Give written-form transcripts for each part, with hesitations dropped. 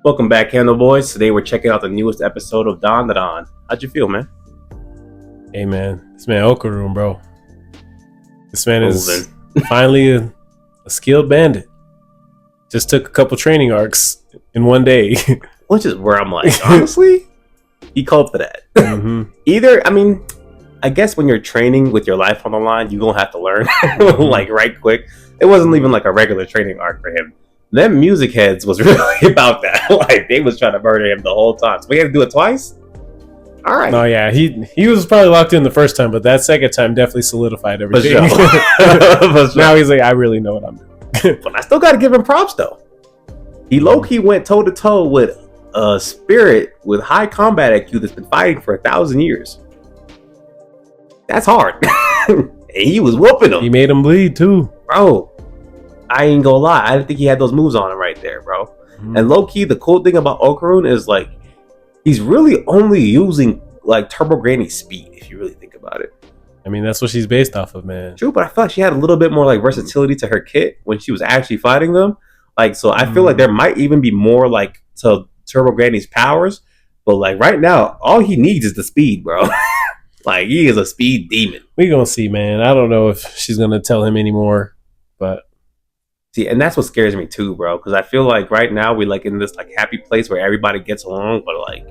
Welcome back, Candle Boys. Today we're checking out the newest episode of Dandadan. How'd you feel, man? Hey, man. This man Okarun, bro. This man is finally a skilled bandit. Just took a couple training arcs in one day. Which is where I'm like, honestly, he called for that. Either, I guess when you're training with your life on the line, you're going to have to learn, like, right quick. It wasn't even like a regular training arc for him. Them music heads was really about that. Like, they was trying to murder him the whole time. So we had to do it twice? All right. No, yeah. He was probably locked in the first time, but that second time definitely solidified everything. For sure. Now he's like, I really know what I'm doing. But I still got to give him props, though. He low-key went toe-to-toe with a spirit with high combat IQ that's been fighting for 1,000 years. That's hard. And he was whooping him. He made him bleed, too. Bro, I ain't gonna lie. I didn't think he had those moves on him right there, bro. And low-key, the cool thing about Okarun is, like, he's really only using, like, Turbo Granny's speed, if you really think about it. I mean, that's what she's based off of, man. True, but I feel like she had a little bit more, like, versatility to her kit when she was actually fighting them. Like, so I feel like there might even be more, like, to Turbo Granny's powers. But, like, right now, all he needs is the speed, bro. Like, he is a speed demon. We gonna see, man. I don't know if she's gonna tell him anymore, but... See, and that's what scares me too, bro. Because I feel like right now we like in this like happy place where everybody gets along, but like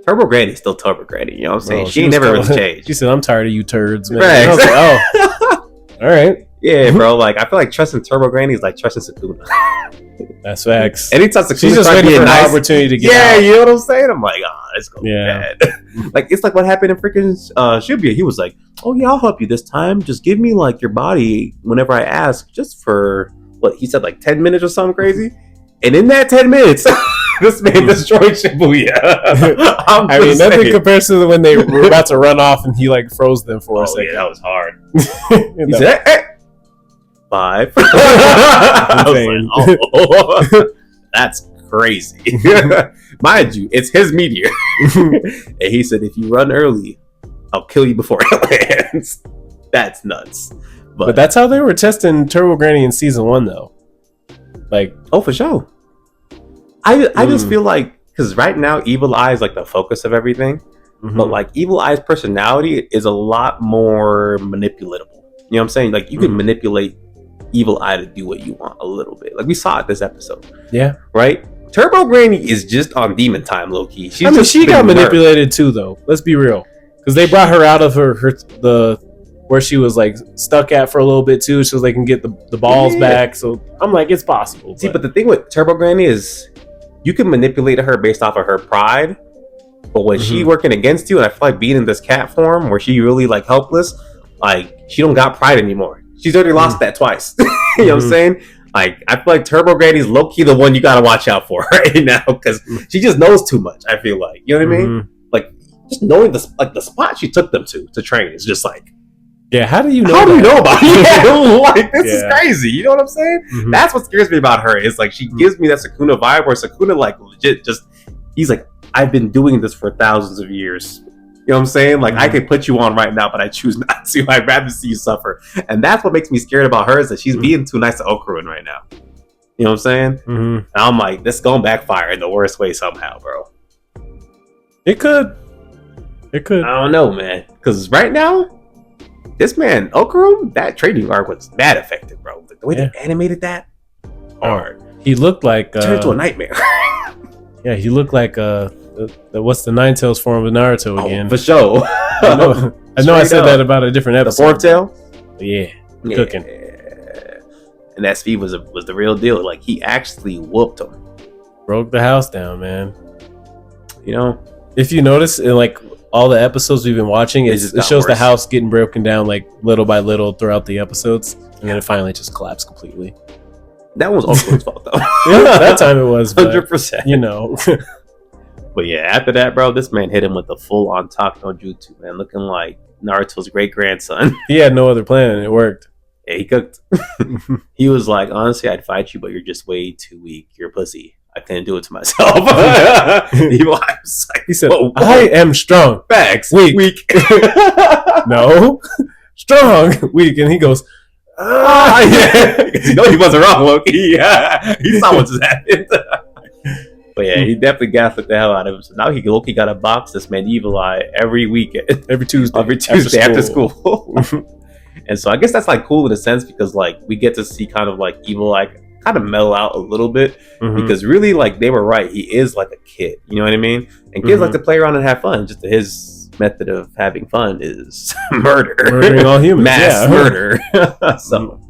Turbo Granny's still Turbo Granny. You know what I'm saying? She ain't never really changed. She said, "I'm tired of you turds, man." Right. I was like, oh, all right. Yeah, bro. Like I feel like trusting Turbo Granny is like trusting Sukuna. That's facts. Anytime Sukuna's she's just waiting for an opportunity to get out. You know what I'm saying? I'm like, it's gonna be bad. Like it's like what happened in freaking Shibuya. He was like, "Oh yeah, I'll help you this time. Just give me like your body whenever I ask, just for." What he said, like 10 minutes or something crazy, and in that 10 minutes, this man destroyed Shibuya. I mean, nothing compares to when they were about to run off and he like froze them for a second. Yeah, that was hard. He said, hey. 5. That's crazy. Mind you, it's his meteor, and he said, if you run early, I'll kill you before it lands. That's nuts. But that's how they were testing Turbo Granny in season 1, though. Like, oh, for sure. I just feel like because right now Evil Eye is like the focus of everything, but like Evil Eye's personality is a lot more manipulatable. You know what I'm saying? Like you can manipulate Evil Eye to do what you want a little bit. Like we saw it this episode. Yeah. Right. Turbo Granny is just on demon time, low key. She got manipulated too, though. Let's be real, because they brought her out of the. Where she was like stuck at for a little bit too, so they can get the balls back. So I'm like, it's possible. See, but the thing with Turbo Granny is you can manipulate her based off of her pride, but when she working against you, and I feel like being in this cat form where she really like helpless, like she don't got pride anymore. She's already lost that twice. You know what I'm saying? Like I feel like Turbo Granny's low key the one you gotta watch out for right now because she just knows too much. I feel like, you know what I mean? Like just knowing the spot she took them to train is just like. Yeah, how do you know? How do you know about it? Yeah, like this is crazy. You know what I'm saying? That's what scares me about her. Is like she gives me that Sukuna vibe, where Sukuna like legit just he's like, I've been doing this for thousands of years. You know what I'm saying? Like I could put you on right now, but I choose not to. I'd rather see you suffer, and that's what makes me scared about her is that she's being too nice to Okarun right now. You know what I'm saying? And I'm like, this gonna backfire in the worst way somehow, bro. It could. I don't know, man. Because right now. This man, Okarun, that training arc was bad effective, bro. The way they animated that, hard. He looked like turned into a nightmare. Yeah, he looked like what's the Nine Tails form of Naruto again? For sure. I know. I said that about a different episode. The fourth tail. Yeah, cooking. And that speed was the real deal. Like he actually whooped him, broke the house down, man. You know, if you notice, in like all the episodes we've been watching, it shows the house getting broken down like little by little throughout the episodes, and then it finally just collapsed completely. That was Okarun's fault, though. Yeah, that time it was 100%. You know. But yeah, after that, bro, this man hit him with the full on top no jutsu, man, looking like Naruto's great grandson. He had no other plan, and it worked. Yeah, he cooked. He was like, honestly, I'd fight you, but you're just way too weak. You're a pussy. I couldn't do it to myself. He said, whoa. I am strong. Facts. Weak. No. Strong. Weak. And he goes, yeah. You know he wasn't wrong, Loki. Yeah. He saw what just happened. But yeah, he definitely gaslit the hell out of him. So now he got to box this man Evil Eye every weekend, every Tuesday after school. And so I guess that's like cool in a sense because like we get to see kind of like Evil Eye kind of mellow out a little bit because really like they were right. He is like a kid, you know what I mean? And kids like to play around and have fun. Just his method of having fun is murdering all humans, mass murder. So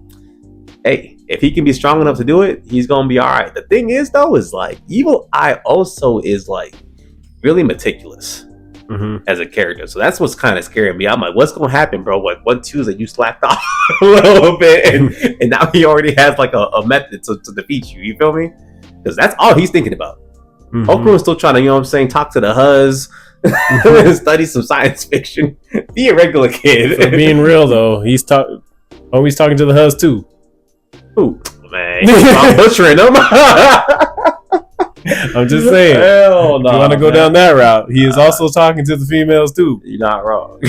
hey, if he can be strong enough to do it, he's gonna be all right. The thing is though, is like Evil Eye also is like really meticulous. As a character, so that's what's kind of scaring me. I'm like, what's gonna happen, bro? Like one Tuesday you slacked off a little bit, and now he already has like a method to defeat you. You feel me? Because that's all he's thinking about. Okarun's still trying to, you know what I'm saying, talk to the Huz, study some science fiction, be a regular kid. For being real though, he's talking to the Huz too. Ooh, man, I'm butchering them. I'm just saying. Hell no, you want to go down that route? He is also talking to the females too. You're not wrong.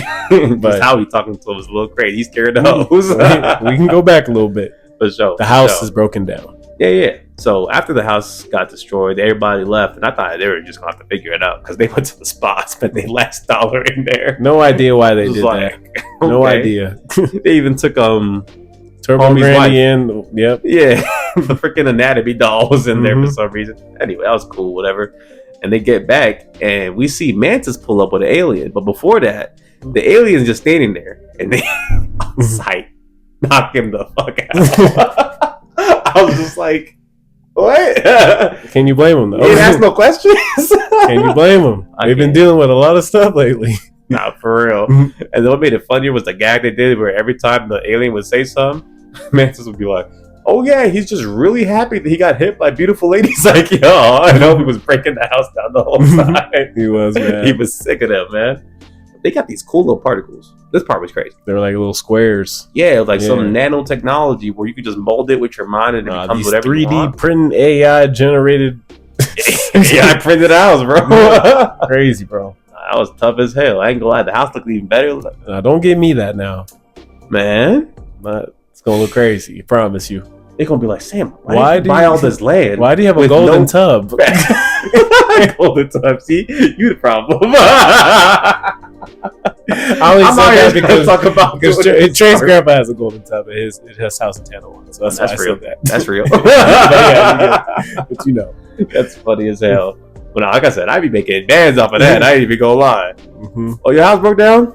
But how he's talking to them is a little crazy. He's scared of the hoes. We can go back a little bit. For sure. The house is broken down. Yeah. So after the house got destroyed, everybody left, and I thought they were just gonna have to figure it out because they went to the spot, spent their last dollar in there. No idea why they did that. No idea. They even took Turbo Granny in. Yep. Yeah. The freaking anatomy doll was in there for some reason. Anyway, that was cool, whatever. And they get back and we see Mantis pull up with an alien. But before that, the alien's just standing there and they on sight knock him the fuck out. I was just like, what? Can you blame him though? He didn't ask no questions. Can you blame him? They've been dealing with a lot of stuff lately. Nah, for real. And then what made it funnier was the gag they did where every time the alien would say something, Mantis would be like, oh yeah, he's just really happy that he got hit by beautiful ladies like y'all. I know he was breaking the house down the whole time. He was, man. He was sick of them, man. They got these cool little particles. This part was crazy. They were like little squares. Yeah, it was like some nanotechnology where you could just mold it with your mind and it becomes whatever 3D you want. printing AI generated. Yeah, I printed house, bro. Crazy, bro. That was tough as hell. I ain't gonna lie. The house looked even better. Don't give me that now, man. It's gonna look crazy. I promise you. They're gonna be like, Sam, why did you buy all this land? Why do you have a golden tub? Golden tub. See, you the problem. I only said that because Trey's grandpa has a golden tub at his house in Tanner. So that's why real. I said that. That's real. But you know, that's funny as hell. But no, like I said, I be making bands off of that. I ain't even gonna lie. Oh, your house broke down?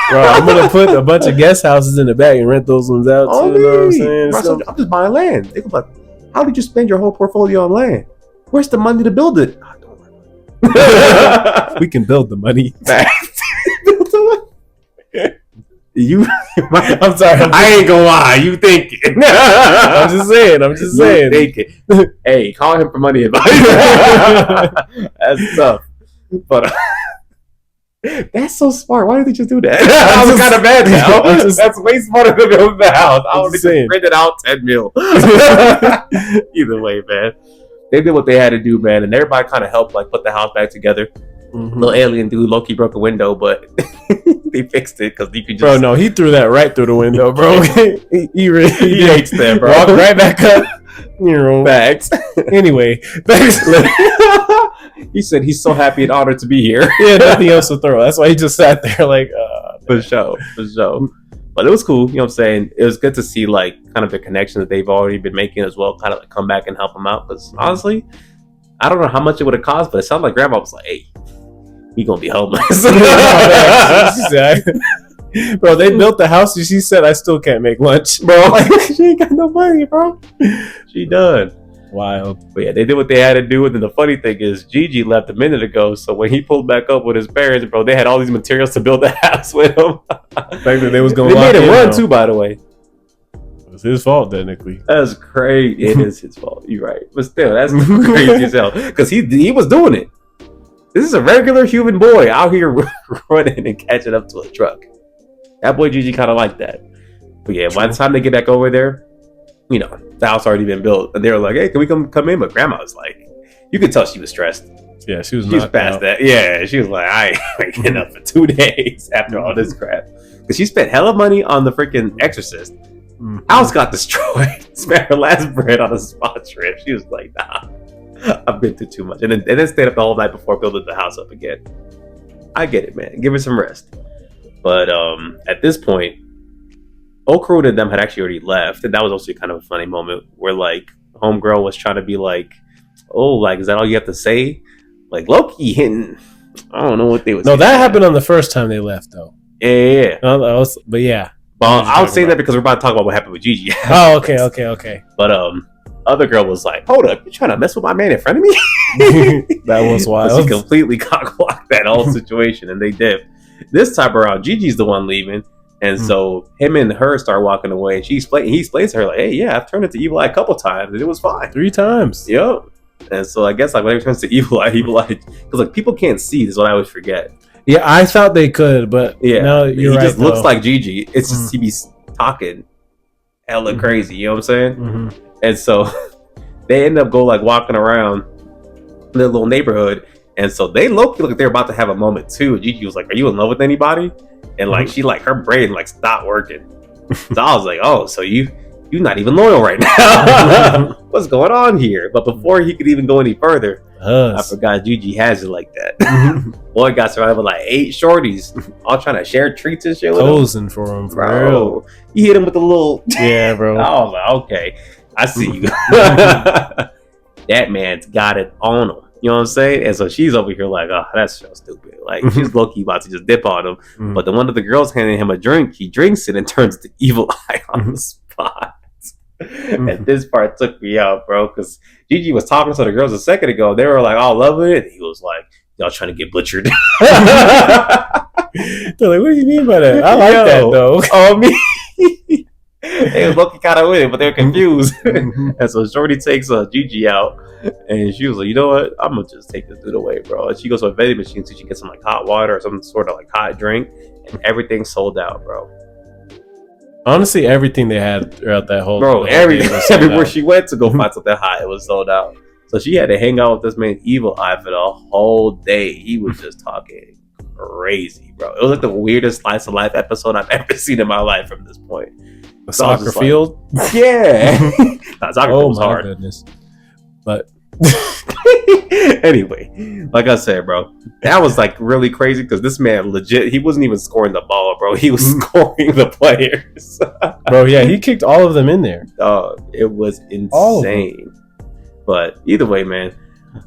Bro, I'm gonna put a bunch of guest houses in the back and rent those ones out too. You know what I'm saying? Bro, I'm just buying land. They go like, how did you spend your whole portfolio on land? Where's the money to build it? We can build the money. I'm sorry. I ain't gonna lie. You thinking? I'm just saying. Thinking. Hey, call him for money advice. That's tough. But that's so smart. Why did they just do that? I was kind of bad now. That's way smarter than building the house. I would have just rented out 10 mil. Either way, man. They did what they had to do, man, and everybody kind of helped, like, put the house back together. Little alien dude, Loki broke a window, but they fixed it because you could just. Bro, no, he threw that right through the window, bro. he hates that, bro. Walked right back up. Bags. Anyway, he said he's so happy and honored to be here. Yeah, nothing else to throw. That's why he just sat there like, for sure. But it was cool, you know what I'm saying? It was good to see, like, kind of the connection that they've already been making as well, kind of like come back and help them out. Because honestly, I don't know how much it would have cost, but it sounded like Grandma was like, hey, we gonna be homeless. Bro, they built the house and she said, I still can't make lunch. Bro, like, she ain't got no money, bro. She done. Wild. But yeah, they did what they had to do. And then the funny thing is, Gigi left a minute ago. So when he pulled back up with his parents, bro, they had all these materials to build the house with him. The fact that they was going to made him run too, by the way. It was his fault, technically. That's crazy. It is his fault. You're right. But still, that's crazy as hell. Because he was doing it. This is a regular human boy out here running and catching up to a truck. That boy Gigi kind of like that. But yeah, by the time they get back over there, you know, the house already been built. And they were like, hey, can we come in? But Grandma was like, you could tell she was stressed. Yeah, she was past that. Yeah, she was like, I ain't getting up for 2 days after all this crap. Because she spent hella money on the freaking Exorcist. House got destroyed. Spent her last bread on a spa trip. She was like, nah. I've been through too much, and then stayed up the whole night before building the house up again. I get it, man. Give her some rest. But at this point, Okarun and them had actually already left, and that was also kind of a funny moment where like homegirl was trying to be like, "Oh, like is that all you have to say?" Like Loki hitting. I don't know what they was. No, that happened on the first time they left, though. Yeah. But yeah. Well, I'll say that because we're about to talk about what happened with Gigi. Oh, okay. But other girl was like, "Hold up, you trying to mess with my man in front of me?" That was wild. So she completely cockblocked that whole situation, and they did. This time around, Gigi's the one leaving, and so him and her start walking away. And he explains to her like, "Hey, yeah, I've turned into Evil Eye a couple times, and it was fine. 3 times." Yep. And so I guess like whenever it turns to Evil Eye, because like people can't see. This is what I always forget. Yeah, I thought they could, but yeah, no, you're right. He just looks like Gigi. It's just he be talking hella crazy. You know what I'm saying? Mm-hmm. And so they end up walking around their little neighborhood, and so they look like they're about to have a moment too. Gigi was like, "Are you in love with anybody?" And like she her brain stopped working. So I was like, "Oh, so you're not even loyal right now. What's going on here?" But before he could even go any further, I forgot Gigi has it like that. Boy got surrounded with like 8 shorties, all trying to share treats and shit with posing for him, bro. He hit him with a little bro. I was like, okay, I see you. That man's got it on him. You know what I'm saying? And so she's over here like, "Oh, that's so stupid." Like she's low-key about to just dip on him. But the one of the girls handing him a drink, he drinks it and turns to Evil Eye on the spot. And this part took me out, bro, because Gigi was talking to the girls a second ago. They were like all loving it. And he was like, "Y'all trying to get butchered." They're like, "What do you mean by that?" I like that though. Oh, me. They was looking kind of with it, but they're confused. And so Shorty takes Gigi out, and she was like, "You know what? I'm gonna just take this dude away, bro." And she goes to a vending machine so she can get some hot water or some sort of hot drink, and everything sold out, bro. Honestly, everything they had throughout that whole everywhere she went to go find something hot, it was sold out. So she had to hang out with this man Evil Eye for the whole day. He was just talking crazy, bro. It was like the weirdest slice of life episode I've ever seen in my life from this point. The soccer field? Yeah. Soccer field was hard. Goodness. But anyway, like I said, bro, that was really crazy because this man legit, he wasn't even scoring the ball, bro. He was scoring the players. Bro, yeah, he kicked all of them in there. It was insane. But either way, man,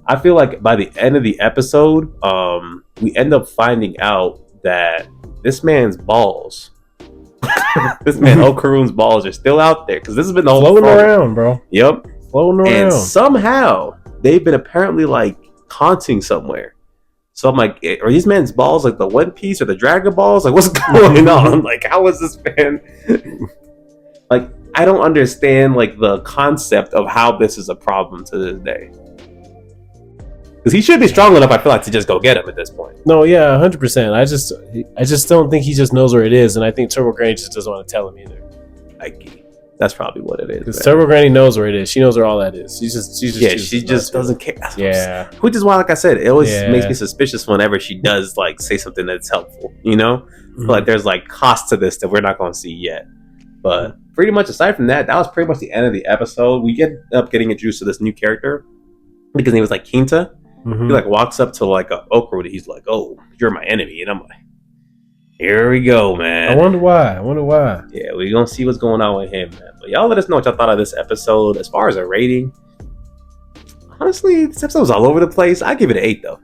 I feel like by the end of the episode, we end up finding out that this man's balls, this man Okarun's balls are still out there because this has been the whole floating around, bro. Yep. Floating around. And somehow they've been apparently haunting somewhere. So I'm like, are these men's balls the One Piece or the Dragon Balls? What's going on? How is this man? I don't understand the concept of how this is a problem to this day. Because he should be strong enough, I feel to just go get him at this point. No, yeah, 100%. I just don't think he just knows where it is, and I think Turbo Granny just doesn't want to tell him either. That's probably what it is. Because Turbo Granny knows where it is. She knows where all that is. She just doesn't care. Yeah. Which is why, like I said, it always makes me suspicious whenever she does say something that's helpful. You know, mm-hmm. There's cost to this that we're not going to see yet. But pretty much aside from that, that was pretty much the end of the episode. We end up getting introduced to this new character because his name was Kinta. Mm-hmm. He walks up to a Okarun. He's like, "Oh, you're my enemy," and I'm like, "Here we go, man." I wonder why. Yeah, we're gonna see what's going on with him, man. But y'all let us know what y'all thought of this episode. As far as a rating, honestly, this episode was all over the place. I give it an 8 though.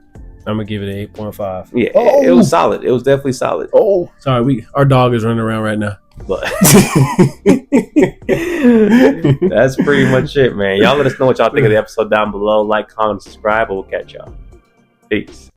I'm gonna give it an 8.5. Yeah, it was solid. It was definitely solid. Oh, sorry, our dog is running around right now. But that's pretty much it, man. Y'all let us know what y'all think of the episode down below. Like, comment, subscribe, and we'll catch y'all. Peace.